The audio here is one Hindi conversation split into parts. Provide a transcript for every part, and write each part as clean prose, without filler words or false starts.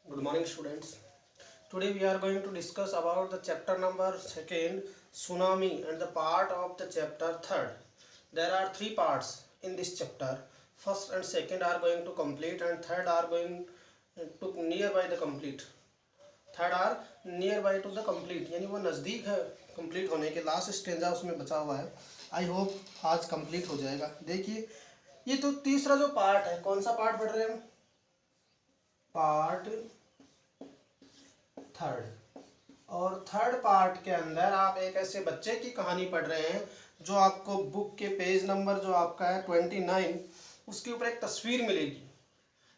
Good morning, students. Today we are going to discuss about the chapter number 2, tsunami, and the part of the chapter 3rd. There are three parts in this chapter. First and second are going to complete, and third are going to nearby the complete. Third are nearby to the complete, यानी वो नज़दीक है कंप्लीट होने के, लास्ट स्टेंजा उसमें बचा हुआ है। आई होप आज कंप्लीट हो जाएगा। देखिए, ये तो तीसरा जो पार्ट है, कौन सा पार्ट पढ़ रहे हैं हम? Part third. और थर्ड पार्ट के अंदर आप एक ऐसे बच्चे की कहानी पढ़ रहे हैं जो आपको बुक के पेज नंबर जो आपका है 29, उसके ऊपर एक तस्वीर मिलेगी।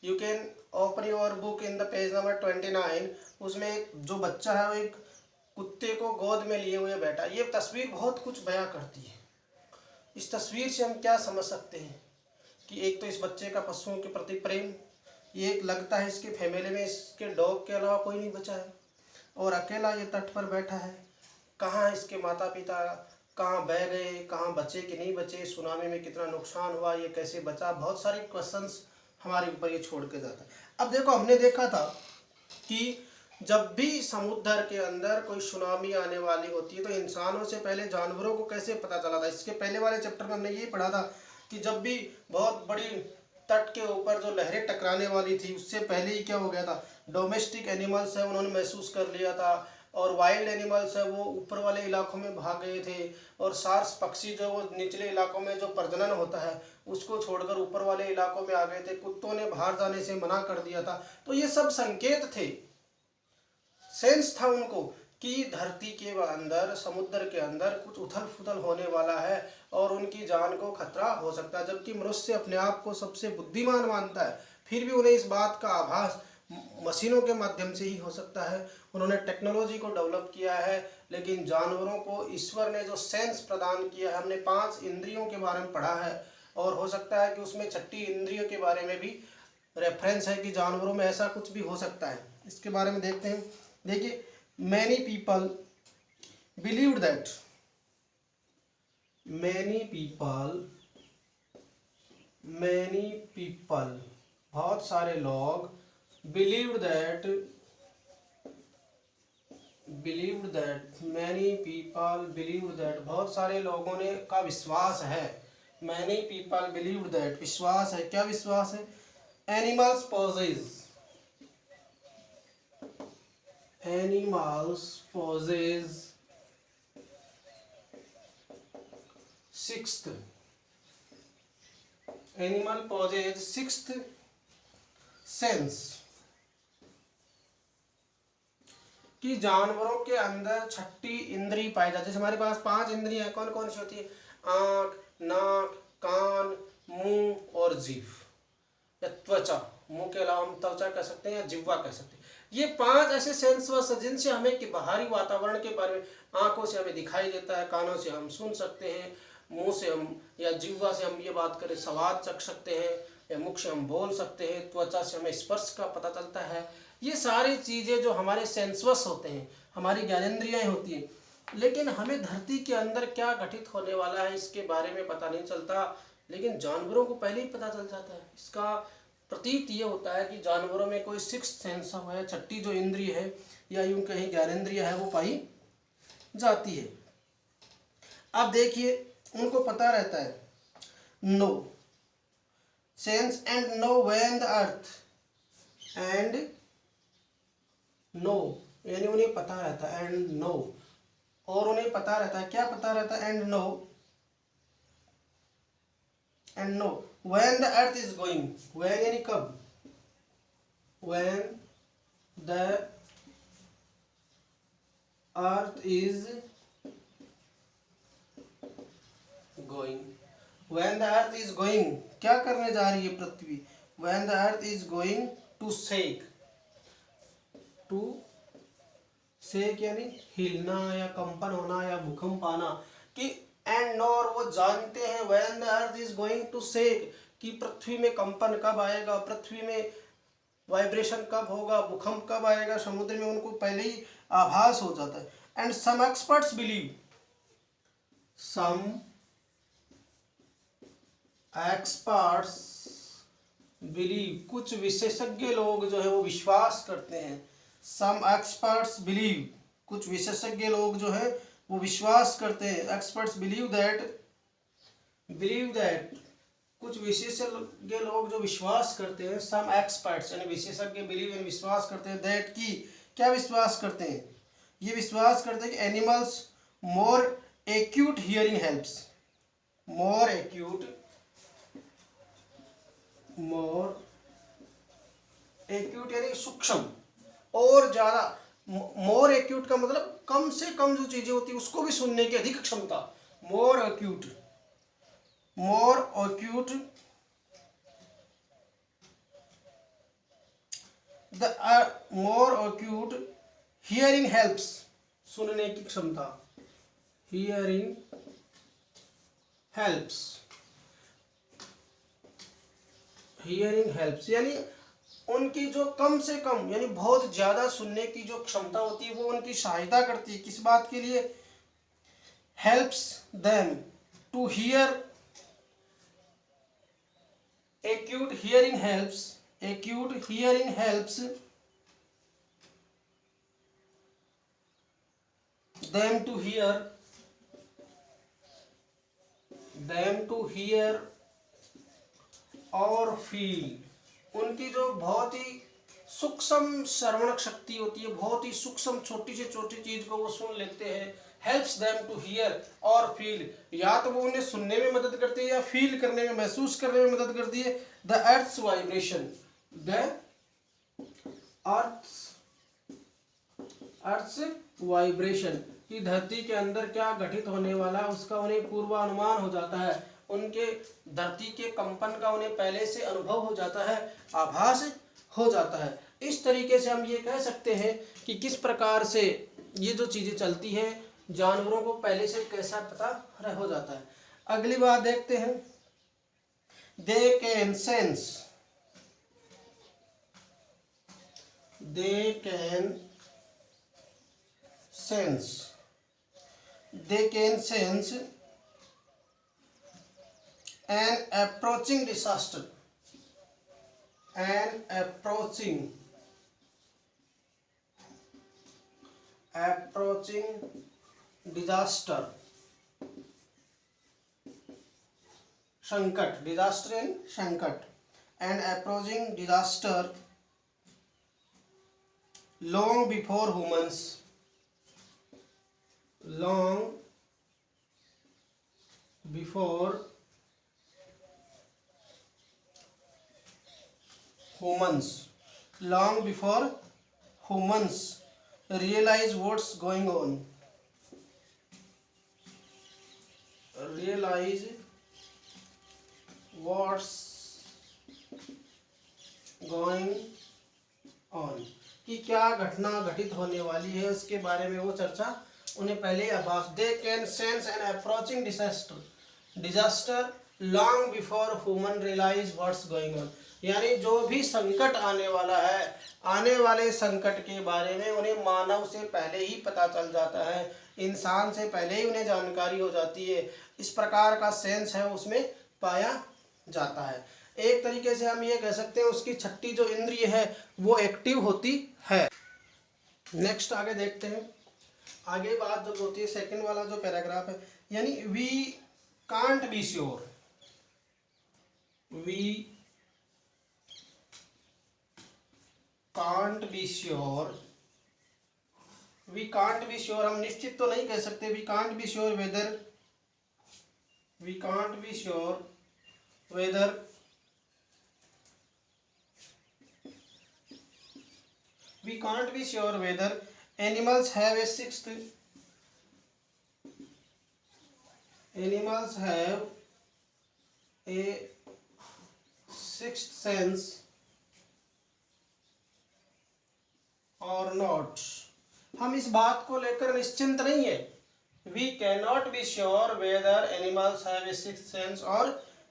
You can open your book in the page number 29। उसमें एक जो बच्चा है वो एक कुत्ते को गोद में लिए हुए बैठा। ये तस्वीर बहुत कुछ बयां करती है। इस तस्वीर से हम क्या समझ सकते हैं कि एक तो इस बच्चे का पशुओं के प्रति प्रेम, ये एक लगता है इसके फैमिली में इसके डॉग के अलावा कोई नहीं बचा है, और अकेला ये तट पर बैठा है। कहाँ इसके माता पिता, कहाँ बह गए, कहाँ बचे कि नहीं बचे, सुनामी में कितना नुकसान हुआ, ये कैसे बचा, बहुत सारे क्वेश्चंस हमारे ऊपर ये छोड़ के जाता है। अब देखो, हमने देखा था कि जब भी समुद्र के अंदर कोई सुनामी आने वाली होती है तो इंसानों से पहले जानवरों को कैसे पता चला था। इसके पहले वाले चैप्टर में हमने ये पढ़ा था कि जब भी बहुत बड़ी तट के ऊपर जो लहरें टकराने वाली थी, उससे पहले ही क्या हो गया था, डोमेस्टिक एनिमल्स है उन्होंने महसूस कर लिया था, और वाइल्ड एनिमल्स है वो ऊपर वाले इलाकों में भाग गए थे, और सार्स पक्षी जो वो निचले इलाकों में जो प्रजनन होता है उसको छोड़कर ऊपर वाले इलाकों में आ गए थे। कुत्तों ने बाहर जाने से मना कर दिया था। तो ये सब संकेत थे, सेंस था उनको कि धरती के अंदर, समुद्र के अंदर कुछ उथल फुथल होने वाला है और उनकी जान को खतरा हो सकता है। जबकि मनुष्य अपने आप को सबसे बुद्धिमान मानता है, फिर भी उन्हें इस बात का आभास मशीनों के माध्यम से ही हो सकता है। उन्होंने टेक्नोलॉजी को डेवलप किया है, लेकिन जानवरों को ईश्वर ने जो सेंस प्रदान किया है, हमने 5 इंद्रियों के बारे में पढ़ा है, और हो सकता है कि उसमें 6ठी इंद्रियों के बारे में भी रेफरेंस है कि जानवरों में ऐसा कुछ भी हो सकता है। इसके बारे में देखते हैं। देखिए, many people believed that, many people बहुत सारे लोग, believed that many people believed that, बहुत सारे लोगों ने का विश्वास है। मैनी पीपल बिलीव्ड दैट, विश्वास है। क्या विश्वास है? Animals possess sixth, animal possess sixth sense, कि जानवरों के अंदर 6ठी इंद्री पाई जाती है। जैसे हमारे पास 5 इंद्रियां कौन कौन सी होती है? आँख, नाक, कान, मुंह और जीभ, या त्वचा। मुंह के अलावा हम त्वचा कह सकते हैं या जिह्वा कह सकते हैं। ये 5 ऐसे सेंसर्स हैं जिनसे हमें कि बाहरी वातावरण के बारे में, आंखों से हमें दिखाई देता है, कानों से हम सुन सकते हैं, मुंह से हम या जिह्वा से हम ये बात करें स्वाद चख सकते हैं, या मुख से हम बोल सकते हैं, त्वचा से हमें स्पर्श का पता चलता है। ये सारी चीज़ें जो हमारे सेंसर्स होते हैं, हमारी ज्ञानेंद्रियाँ होती हैं, लेकिन हमें धरती के अंदर क्या घटित होने वाला है इसके बारे में पता नहीं चलता, लेकिन जानवरों को पहले ही पता चल जाता है। इसका प्रतीत ये होता है कि जानवरों में कोई 6th सेंस है, 6ठी जो इंद्रिय है या यूं कहीं ज्ञानेंद्रिय है वो पाई जाती है। अब देखिए, उनको पता रहता है, know sense and know when the earth, and know यानी उन्हें पता रहता है, एंड नो, और उन्हें पता रहता है, क्या पता रहता है? And know when the earth is going, when यानी कब, when the earth is going, when the earth is going, क्या करने जा रही है पृथ्वी? when the earth is going to shake, to shake यानी हिलना या कंपन होना या भूकंप आना, कि एंड नो, और वो जानते हैं when the earth is going to shake, कि पृथ्वी में कंपन कब आएगा, पृथ्वी में वाइब्रेशन कब होगा, भूकंप कब आएगा समुद्र में, उनको पहले ही आभास हो जाता है। एंड सम एक्सपर्ट्स बिलीव, कुछ विशेषज्ञ लोग जो है वो विश्वास करते हैं। सम एक्सपर्ट्स बिलीव, कुछ विशेषज्ञ लोग जो है वो विश्वास करते हैं। एक्सपर्ट्स बिलीव दैट, कुछ विशेषज्ञ लोग जो विश्वास करते हैं। सम एक्सपर्ट्स यानी विशेषज्ञ बिलीव यानी विश्वास करते हैं। दैट की क्या विश्वास करते हैं? ये विश्वास करते हैं कि एनिमल्स मोर एक्यूट हियरिंग हेल्प्स, मोर एक्यूट यानी सूक्ष्म और ज्यादा। मोर एक्यूट का मतलब कम से कम जो चीजें होती है उसको भी सुनने की अधिक क्षमता। मोर एक्यूट हियरिंग हेल्प्स, सुनने की क्षमता। हियरिंग हेल्प्स यानी उनकी जो कम से कम यानी बहुत ज्यादा सुनने की जो क्षमता होती है वो उनकी सहायता करती है। किस बात के लिए? Helps them to hear, acute hearing helps them to hear और feel। उनकी जो बहुत ही सूक्ष्म श्रवण शक्ति होती है, बहुत ही सूक्ष्म छोटी से छोटी चीज को वो सुन लेते हैं। हेल्प्स देम टू हियर और फील, या तो वो उन्हें सुनने में मदद करती है या फील करने में, महसूस करने में मदद करती है। द अर्थ्स वाइब्रेशन, कि धरती के अंदर क्या घटित होने वाला है उसका उन्हें पूर्वानुमान हो जाता है। उनके धरती के कंपन का उन्हें पहले से अनुभव हो जाता है, आभास हो जाता है। इस तरीके से हम ये कह सकते हैं कि किस प्रकार से ये जो चीजें चलती हैं जानवरों को पहले से कैसा पता हो जाता है। अगली बात देखते हैं, दे can sense an approaching disaster, संकट, डिजास्टर यानी संकट। an approaching disaster long before humans realize what's going on, कि क्या घटना घटित होने वाली है उसके बारे में वो चर्चा उन्हें पहले आभास। They can sense an approaching disaster long before human realize what's going on, यानी जो भी संकट आने वाला है, आने वाले संकट के बारे में उन्हें मानव से पहले ही पता चल जाता है, इंसान से पहले ही उन्हें जानकारी हो जाती है। इस प्रकार का सेंस है उसमें पाया जाता है। एक तरीके से हम ये कह सकते हैं उसकी छठी जो इंद्रिय है वो एक्टिव होती है। नेक्स्ट आगे देखते हैं। आगे बात जो होती है सेकंड वाला जो पैराग्राफ है, यानी वी कांट बी श्योर, हम निश्चित तो नहीं कह सकते। We can't be sure whether animals have a sixth sense or not। हम इस बात को लेकर निश्चिंत नहीं है। We cannot be sure whether animals have a sixth sense or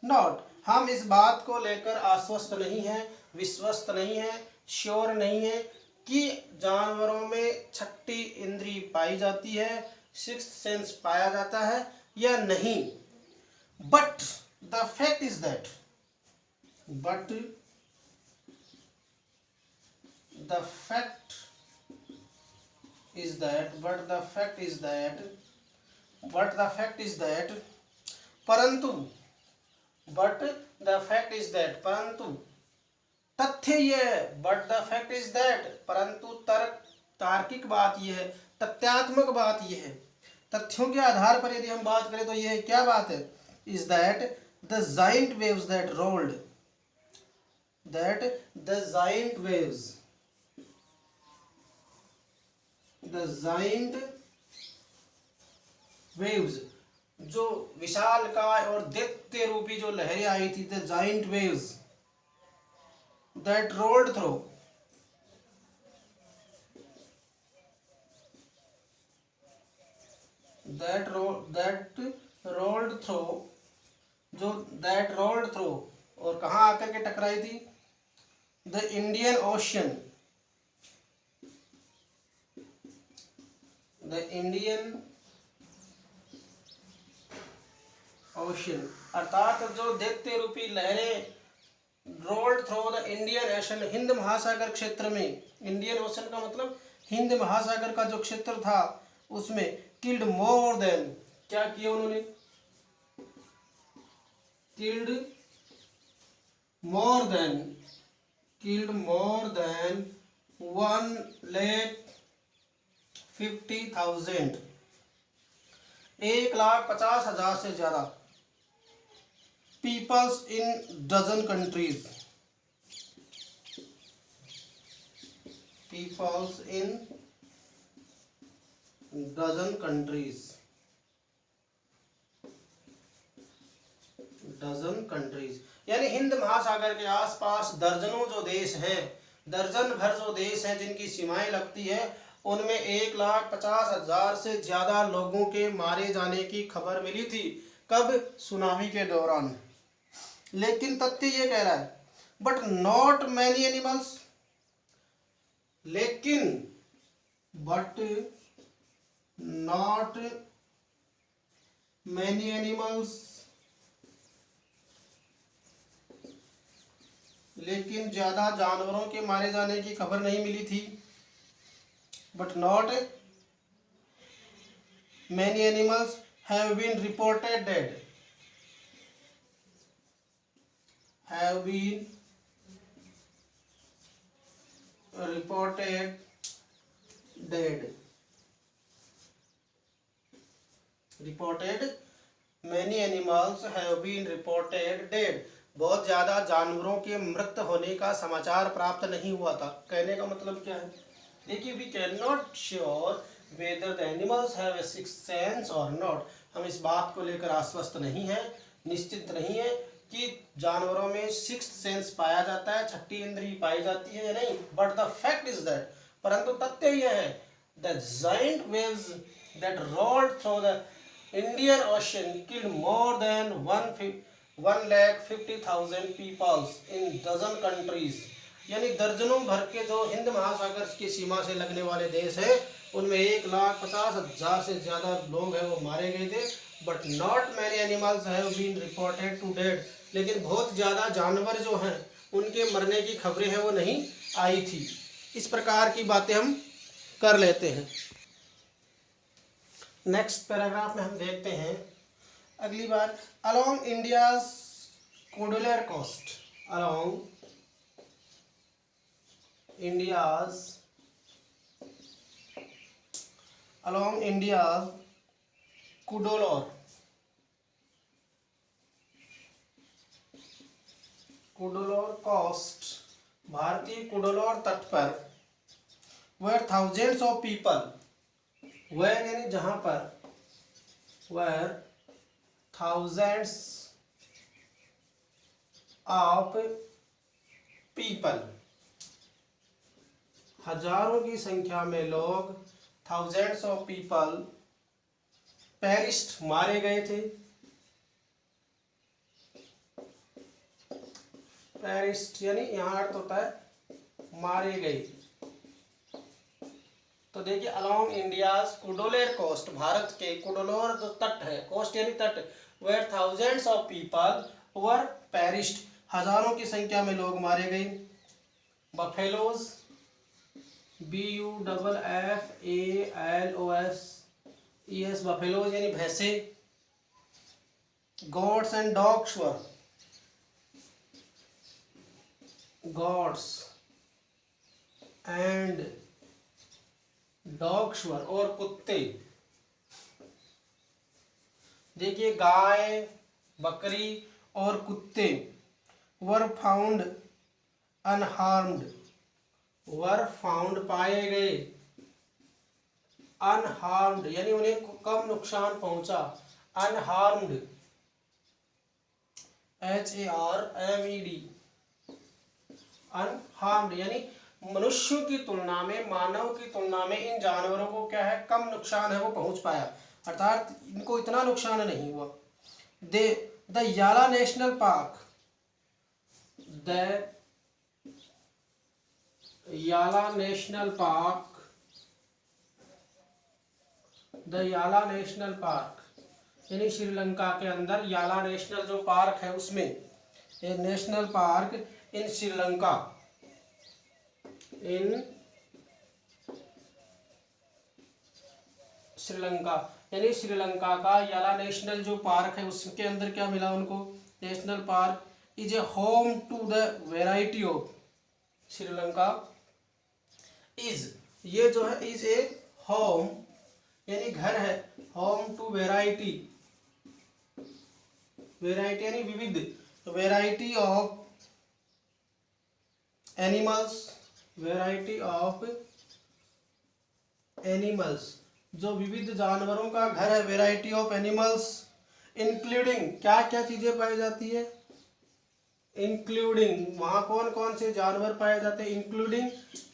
not। हम इस बात को लेकर आश्वस्त नहीं है, विश्वस्त नहीं है, श्योर नहीं है कि जानवरों में छठी इंद्री पाई जाती है, सिक्स्थ सेंस पाया जाता है या नहीं। But the fact is that the fact is that परंतु तथ्य ये है, but the fact is that, परंतु तार्किक बात यह है, तथ्यात्मक बात यह है, तथ्यों के आधार पर यदि हम बात करें तो यह क्या बात है, is that the giant waves that rolled, the giant waves जो विशालकाय और दैत्य रूपी जो लहरें आई थी, the giant waves that rolled through और कहाँ आकर के टकराई थी, द इंडियन ओशन, अर्थात जो दैत्य रूपी लहरें rolled through the Indian ocean, Hind महासागर क्षेत्र में, इंडियन ओशन का मतलब हिंद महासागर का जो क्षेत्र था उसमें, किल्ड मोर देन, क्या किया उन्होंने, किल्ड मोर देन 1,50,000, 1,50,000 से ज्यादा peoples in dozen countries, यानी हिंद महासागर के आसपास दर्जनों जो देश हैं, दर्जन भर जो देश हैं जिनकी सीमाएं लगती है, उनमें 1,50,000 से ज्यादा लोगों के मारे जाने की खबर मिली थी। कब? सुनामी के दौरान। लेकिन तथ्य ये कह रहा है बट नॉट मैनी एनिमल्स, लेकिन बट नॉट मैनी एनिमल्स, लेकिन ज्यादा जानवरों के मारे जाने की खबर नहीं मिली थी। But not many animals have been reported dead, have been reported dead, many animals have been reported dead, बहुत ज्यादा जानवरों के मृत होने का समाचार प्राप्त नहीं हुआ था। कहने का मतलब क्या है, देखिए, we cannot sure whether the animals have a sixth sense or not, हम इस बात को लेकर आश्वस्त नहीं है, निश्चित नहीं है कि जानवरों में सिक्स्थ सेंस पाया जाता है, छठी इंद्रिय पाई जाती है या नहीं। But the fact is that, परंतु तथ्य यह है, the giant waves that rolled through the Indian ocean killed more than 1,50,000 peoples in dozen countries, यानी दर्जनों भर के जो हिंद महासागर की सीमा से लगने वाले देश हैं, उनमें 1,50,000 से ज्यादा लोग हैं वो मारे गए थे। But not many animals have been reported to dead, लेकिन बहुत ज़्यादा जानवर जो हैं उनके मरने की खबरें हैं वो नहीं आई थी। इस प्रकार की बातें हम कर लेते हैं। नेक्स्ट पैराग्राफ में हम देखते हैं अगली बार, along India's Cuddalore coast, along India's Cuddalore coast, भारतीय कुडोलोर तट पर, where thousands of people, where यानी जहां पर, वेयर थाउजेंड्स ऑफ पीपल, हजारों की संख्या में लोग, थाउजेंड्स ऑफ पीपल, पेरिस्ड मारे गए थे, पेरिस्ड यानी यहाँ अर्थ होता है मारे गए। तो देखिए, अलोंग इंडियाज कुडोलेर कोस्ट, भारत के कुडोलोर जो तट है, कोस्ट यानी तट, where thousands of people were perished, हजारों की संख्या में लोग मारे गए। बफेलोज BUFFALOS बफेलोज यानी भैंसे। Gods and dogs were, gods and dogs were, और कुत्ते। देखिए गाय, बकरी और कुत्ते were found unharmed, were found पाए गए, अनहार्म्ड यानी उन्हें कम नुकसान पहुंचा, अनहार्म्ड HARMED, अनहार्म्ड यानी मनुष्यों की तुलना में, मानव की तुलना में इन जानवरों को क्या है, कम नुकसान है वो पहुंच पाया, अर्थात इनको इतना नुकसान नहीं हुआ। द याला नेशनल पार्क, द याला नेशनल पार्क, द याला नेशनल पार्क यानी श्रीलंका के अंदर याला नेशनल जो पार्क है उसमें, ये नेशनल पार्क इन श्रीलंका, इन श्रीलंका यानी श्रीलंका का याला नेशनल जो पार्क है उसके अंदर क्या मिला उनको, national park is a home to the variety of, Sri Lanka is, ये जो है इज ए होम यानी घर है, होम टू वेराइटी, वेराइटी यानी विविध, variety of animals, variety of animals, जो विविध जानवरों का घर है, वेराइटी ऑफ एनिमल्स, इंक्लूडिंग क्या क्या चीजें पाई जाती है, इंक्लूडिंग वहां कौन कौन से जानवर पाए जाते हैं, इंक्लूडिंग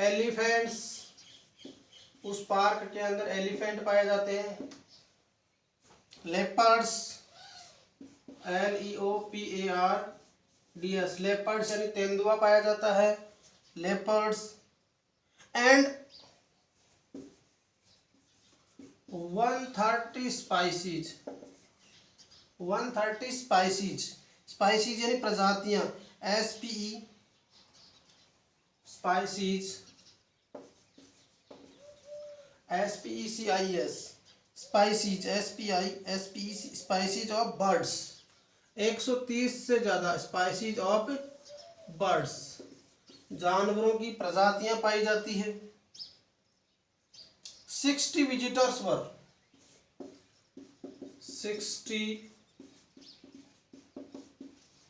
एलिफेंट्स, उस पार्क के अंदर एलिफेंट पाए जाते हैं, लेपर्ड्स LEOPARDS, लेपर्ड्स यानी तेंदुआ पाया जाता है, leopards, and 130 species, 130 species, species यानी प्रजातियां, SPE species, SPECIS species, SPE species of birds, 130 से ज्यादा स्पाइसीज ऑफ बर्ड्स, जानवरों की प्रजातियां पाई जाती है। 60 visitors were, 60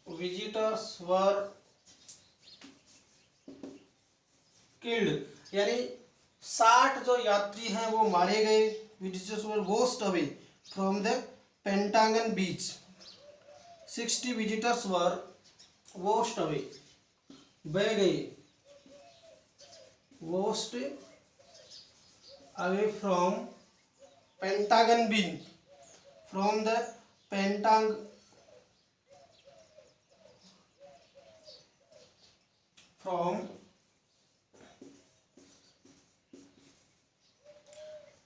visitors were killed यानी 60 जो यात्री हैं वो मारे गए, visitors were washed away from the Pentagon beach, 60 visitors were washed away, बह गए, washed away from Pentagon beach, from the पेंटाग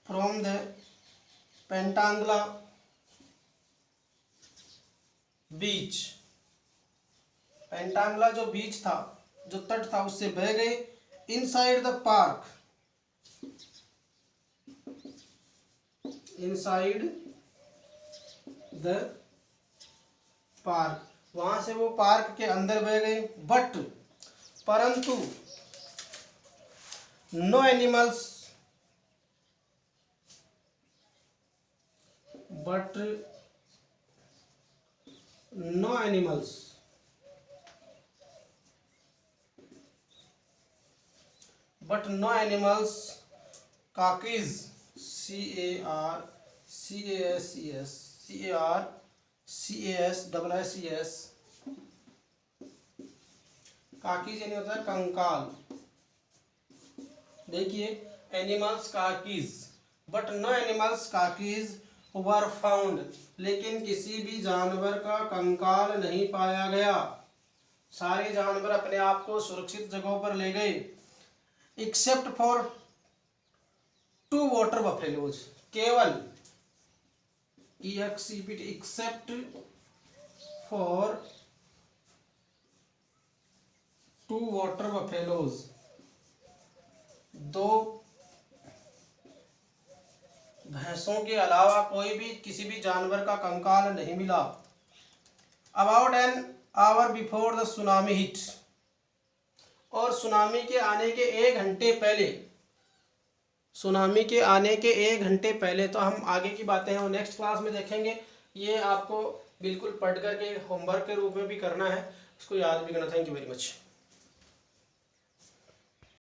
from the पेंटांगला बीच, पेंटांगला जो बीच था, जो तट था उससे बह गए, inside the park, inside the park, वहां से वो पार्क के अंदर बह गए, बट परंतु no animals, but no animals, but no animals carcasses, CARCASES carcasses यानी होता है कंकाल। देखिए animals carcasses, but no animals carcasses were found, लेकिन किसी भी जानवर का कंकाल नहीं पाया गया, सारे जानवर अपने आप को सुरक्षित जगहों पर ले गए, एक्सेप्ट फॉर 2 वाटर बफेलोज, केवल EXCPT except for 2 water buffaloes, 2 भैंसों के अलावा कोई भी किसी भी जानवर का कंकाल नहीं मिला। About an hour before the tsunami hit, और सुनामी के आने के 1 घंटे पहले, सुनामी के आने के 1 घंटे पहले। तो हम आगे की बातें हैं वो नेक्स्ट क्लास में देखेंगे। ये आपको बिल्कुल पढ़ करके होमवर्क के रूप में भी करना है, इसको याद भी करना। Thank you very much.